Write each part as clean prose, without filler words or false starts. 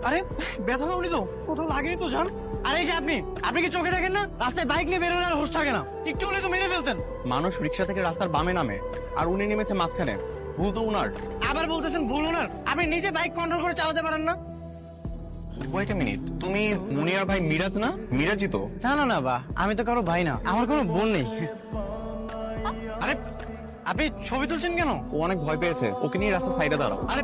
আরে ব্যথা পাওনি তো? কোথাও লাগেনি তো জান? আরে এই যে আপনি কি চোখে দেখেন না? রাস্তায় বাইক নিয়ে বেরোলে আর হোশ থাকে না, একটু হলে তো মেরে ফেলতেন। মানুষ রিক্সা থেকে রাস্তার বামে নামে আর উনি নেমেছে মাঝখানে, ভুল তো উনার। আবার বলতেছেন ভুল ওনার? আপনি নিজে বাইক কন্ট্রোল করে চালাতে পারেন না? ওয়েট আ মিনিট, তুমি মুনিয়ার ভাই মিরাজ না? মিরাজই তো। না না না বা, আমি তো কারো ভাই না, আমার কোনো বোন নেই। আরে আপনি ছবি তুলছেন কেন? ও অনেক ভয় পেয়েছে, ওকে নিয়ে রাস্তার সাইডে দাঁড়াও। আরে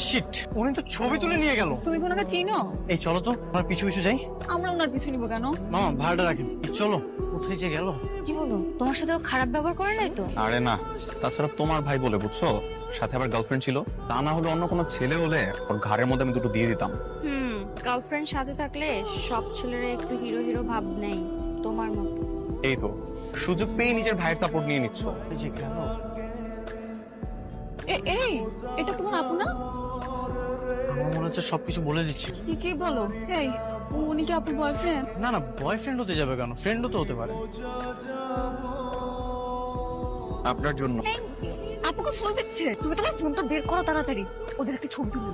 শিট, উনি তো ছবি তুলে নিয়ে গেল। তুমি কোনোকে চিনো? এই চলো তো, আমার পিছু পিছু যাই। আমরা ওনার পিছু নিবো কেন? মামা ভাড়াটা রাখেন, এই চলো। কোথায় যে গেল? কি বলো, তোমার সাথে ও খারাপ ব্যবহার করে নাই তো? আরে না, তাছাড়া তোমার ভাই বলে বুঝছো, সাথে আবার গার্লফ্রেন্ড ছিল। তা না হলে অন্য কোনো ছেলে হলে ওর ঘাড়ের মধ্যে আমি দুটো দিয়ে দিতাম। গার্লফ্রেন্ড সাথে থাকলে সব ছেলেরা একটু হিরো হিরো ভাব নেই, তোমার মতো। এই তো সুযোগ পেয়ে নিজের ভাইয়ের সাপোর্ট নিয়ে নিচ্ছ। এই যে গেল। এই, এটা তোমার আপু না? আমার মনে হচ্ছে সবকিছু বলে দিচ্ছি। কি বলো? এই, উনি কি আপুর বয়ফ্রেন্ড? না না, বয়ফ্রেন্ড হতে যাবে কেন, ফ্রেন্ডও তো হতে পারে। আপনার জন্য। আপুকে ফোন দিচ্ছে, তুমি তোমার ফোনটা বের করো তাড়াতাড়ি, ওদের একটা ছবি তুলো।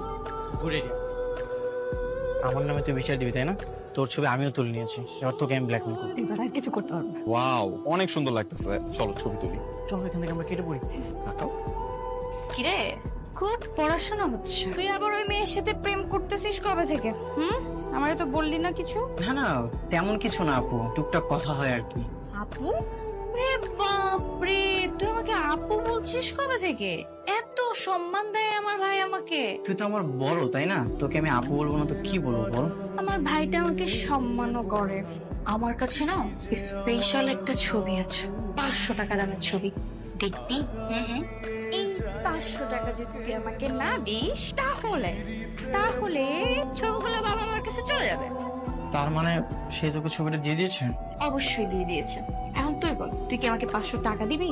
ঘুরে আমার নামে তুই বিচার দিবি তাই না? তোর ছবি আমিও তুলে নিয়েছি, এবার তোকে আমি ব্ল্যাকমেল করবো। এবার আর কিছু করতে পারবে না। ওয়াও, অনেক সুন্দর লাগতেছে, চলো ছবি তুলি। চলো এখান থেকে আমরা কেটে পড়ি। কিরে, খুব পড়াশোনা হচ্ছে, তুই আবার ওই মেয়ের সাথে প্রেম করতেছিস কবে থেকে? আমারে তো বললি না কিছু। না না, তেমন কিছু না আপু, টুকটাক কথা হয় আর কি। আপু? রে বাপরে, তুই আমাকে আপু বলছিস কবে থেকে? এত সম্মান দেয় আমার ভাই আমাকে। তুই তো আমার বড় তাই না, তোকে আমি আপু বলবো না তো কি বলবো বল? আমার ভাইটা আমাকে সম্মানও করে। আমার কাছে না স্পেশাল একটা ছবি আছে, 500 টাকা দামের ছবি, দেখবি? এই 500 টাকা যদি তুই আমাকে না দিস তাহলে ছবিগুলো বাবা আমার কাছে চলে যাবে। তার মানে সে তোকে ছবিটা দিয়ে দিয়েছে? অবশ্যই দিয়ে দিয়েছে। এখন তুই বল, তুই কি আমাকে 500 টাকা দিবি,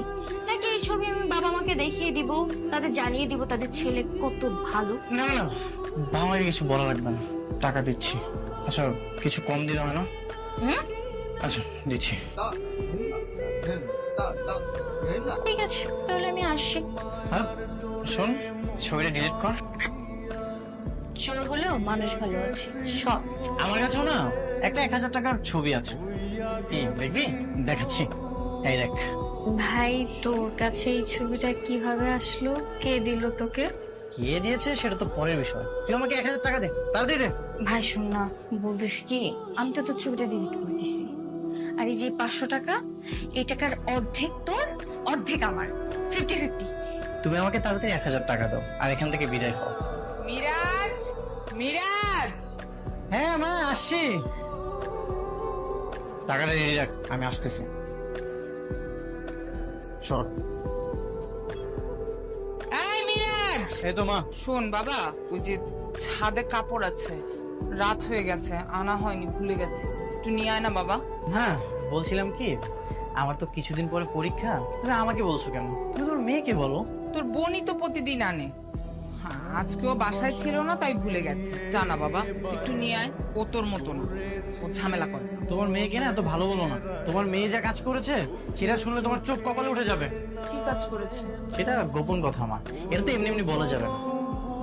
নাকি এই ছবি আমি বাবা মাকে দেখিয়ে দিব, তাদের জানিয়ে দিব তাদের ছেলে কত ভালো? না না, বাবা মায়ের কিছু বলা লাগবে না, টাকা দিচ্ছি। আচ্ছা কিছু কম দিলে হয় না? আচ্ছা দিচ্ছি। ঠিক আছে, তাহলে আমি আসি। হ্যাঁ শোন, ছবিটা ডিলিট কর। চোর হলেও মানুষ ভালো আছে, সব। আমার কাছেও না একটা 1000 টাকার ছবি আছে, কি দেখবি? দেখাচ্ছি, এই দেখ। ভাই, তোর কাছে এই ছবিটা কিভাবে আসলো? কে দিল তোকে? কে দিয়েছে সেটা তো পরের বিষয়, তুই আমাকে 1000 টাকা দে, তাড়াতাড়ি দে। ভাই শোন না, বলতেছি কি, আমি তো তোর ছবিটা ডিলিট করে দিছি, আর এই যে 500 টাকা, এই টাকার অর্ধেক তোর, অর্ধেক আমার, 50-50। তুমি আমাকে তাড়াতাড়ি 1000 টাকা দাও আর এখান থেকে বিদায় হও। মিরাজ, মিরাজ। হ্যাঁ মা, আসছি। টাকাটা দিয়ে রাখ, আমি আসতেছি। চল। এই মিরাজ, এই তো মা। শোন বাবা, ওই যে ছাদে কাপড় আছে, রাত হয়ে গেছে, আনা হয়নি, ভুলে গেছি, একটু নিয়ে আয় না বাবা। হ্যাঁ বলছিলাম কি, আমার তো কিছুদিন পরে পরীক্ষা, তুমি আমাকে বলছো কেন? তুমি তোর মেয়েকে বলো। তোর বোনই তো প্রতিদিন আনে। হ্যাঁ, আজকেও বাসায় ছিল না তাই ভুলে গেছে। জানা বাবা, একটু নিয়ে আয়, ও তোর মতো না, ও ঝামেলা করে। তোমার মেয়েকে না এত ভালো বলো না, তোমার মেয়ে যা কাজ করেছে সেটা শুনলে তোমার চোখ কপালে উঠে যাবে। কি কাজ করেছে? সেটা গোপন কথা মা, এটা তো এমনি এমনি বলা যাবে না,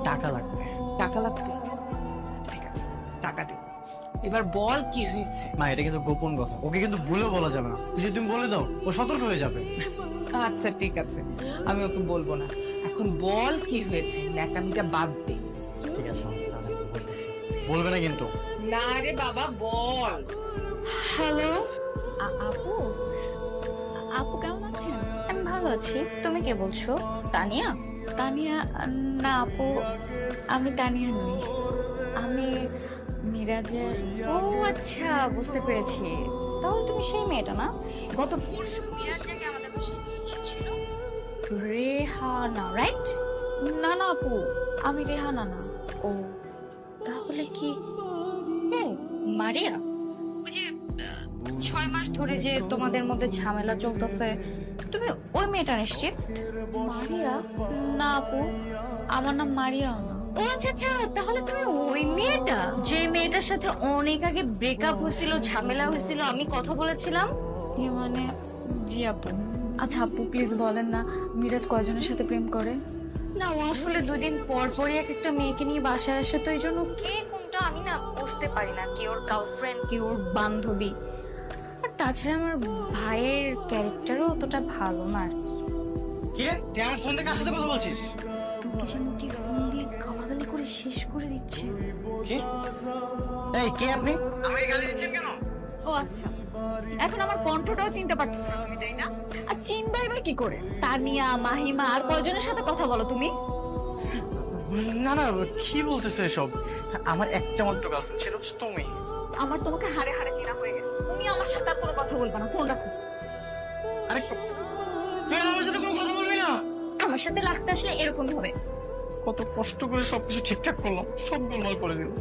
টাকা লাগবে। টাকা লাগবে? ঠিক আছে, টাকা দে। এবার বল কি হয়েছে? মা এটা কিন্তু গোপন কথা, ওকে কিন্তু ভুলেও বলা যাবে না, যদি তুমি বলে দাও ও সতর্ক হয়ে যাবে। আচ্ছা ঠিক আছে, আমি ওকে বলবো না। এখন বল কি হয়েছে, ন্যাকামিটা বাদ দে। ঠিক আছে মা, আমি বলতেছি, বলবে না কিন্তু। না রে বাবা, বল। হ্যালো, আপু, আপু কেমন আছেন? আমি ভালো আছি, তুমি কে বলছো? তানিয়া? তানিয়া? না আপু, আমি তানিয়া নই, আমি মিরাজের। ও আচ্ছা, বুঝতে পেরেছি, তাহলে তুমি সেই মেয়েটা না গত পরশু মিরাজকে আমাদের বাসায় নিয়ে এসেছিল, রেহানা, রাইট? না না আপু, আমি রেহানা না। ও তাহলে কি মারিয়া? ওই যে 6 মাস ধরে যে তোমাদের মধ্যে ঝামেলা চলতেছে, তুমি ওই মেয়েটা নিশ্চিত? মারিয়া? না আপু, আমার নাম মারিয়া না। ও আচ্ছা আচ্ছা, তাহলে তুমি ওই মেয়েটা, যে মেয়েটার সাথে অনেক আগে ব্রেকআপ হয়েছিল, ঝামেলা হয়েছিল, আমি কথা বলেছিলাম। মানে জি আপু। আচ্ছা আপু প্লিজ বলেন না, মিরাজ কয়জনের সাথে প্রেম করে? না, ও আসলে 2 দিন পর পরই এক একটা মেয়েকে নিয়ে বাসায় আসে, তো এই জন্য কে কোনটা আমি না বুঝতে পারি না, কে ওর গার্লফ্রেন্ড কে ওর বান্ধবী। আর তাছাড়া আমার ভাইয়ের ক্যারেক্টারও অতটা ভালো না আর কি। কি রে তুই আমার ফোন থেকে কার সাথে কথা বলছিস? তোকে যেন কি ফোন দিয়ে গালাগালি করে শেষ করে দিচ্ছে। কি এই কে আপনি আমাকে গালি দিচ্ছেন কেন? ও আচ্ছা, এখন আমার কণ্ঠটাও চিনতে পারতেছো না তুমি, তাই না? আর চিনবাই বা কি করে? তানিয়া, মাহিমা আর কয়জনের সাথে কথা বলো তুমি? না না, কি বলতেছো এসব? আমার একটা মাত্র গার্লফ্রেন্ড, সেটা হচ্ছে তুমি। আমার তোমাকে হাড়ে হাড়ে চিনা হয়ে গেছে, তুমি আমার সাথে আর কোনো কথা বলবা না, ফোন রাখো। আরে তুই আর আমার সাথে কোনো কথা বলবি না? আমার সাথে লাগতে আসলে এরকমই হবে। কত কষ্ট করে সবকিছু ঠিকঠাক করলাম, সব গোলমাল করে দিল।